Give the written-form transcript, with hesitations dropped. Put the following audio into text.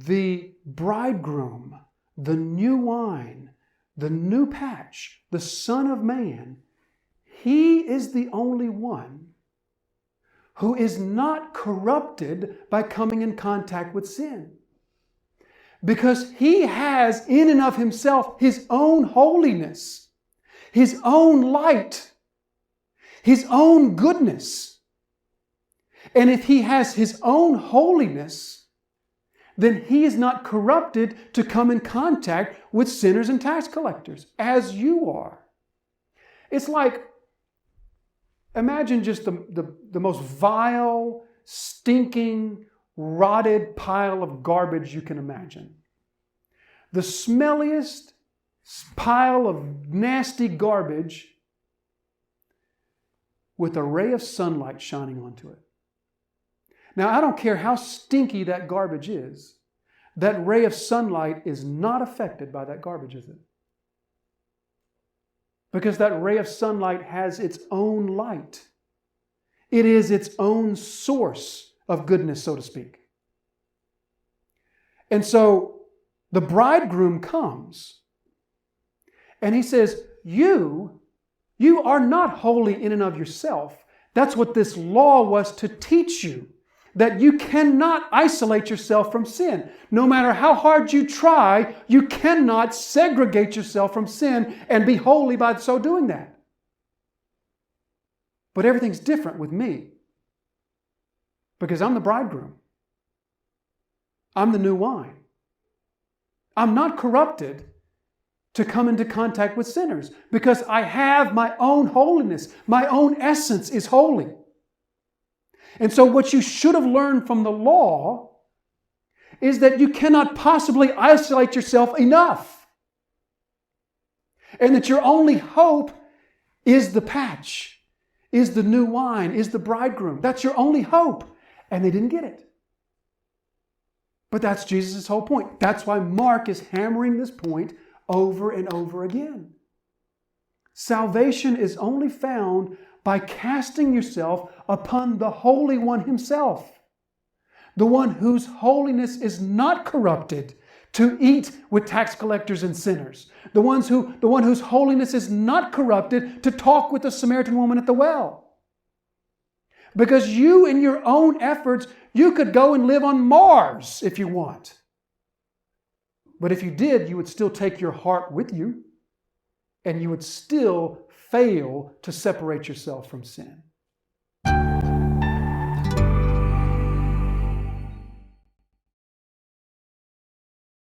the bridegroom, the new wine, the new patch, the Son of Man, He is the only one who is not corrupted by coming in contact with sin. Because He has in and of Himself His own holiness, His own light, His own goodness. And if He has His own holiness, then He is not corrupted to come in contact with sinners and tax collectors, as you are. It's like, imagine just the most vile, stinking, rotted pile of garbage you can imagine. The smelliest pile of nasty garbage with a ray of sunlight shining onto it. Now, I don't care how stinky that garbage is, that ray of sunlight is not affected by that garbage, is it? Because that ray of sunlight has its own light. It is its own source of goodness, so to speak. And so the bridegroom comes and He says, you are not holy in and of yourself. That's what this law was to teach you. That you cannot isolate yourself from sin. No matter how hard you try, you cannot segregate yourself from sin and be holy by so doing that. But everything's different with me. Because I'm the bridegroom. I'm the new wine. I'm not corrupted to come into contact with sinners because I have my own holiness. My own essence is holy. And so what you should have learned from the law is that you cannot possibly isolate yourself enough. And that your only hope is the patch, is the new wine, is the bridegroom. That's your only hope. And they didn't get it. But that's Jesus' whole point. That's why Mark is hammering this point over and over again. Salvation is only found by casting yourself upon the Holy One Himself, the one whose holiness is not corrupted to eat with tax collectors and sinners, the one whose holiness is not corrupted to talk with the Samaritan woman at the well. Because you, in your own efforts, you could go and live on Mars if you want. But if you did, you would still take your heart with you, and you would still fail to separate yourself from sin.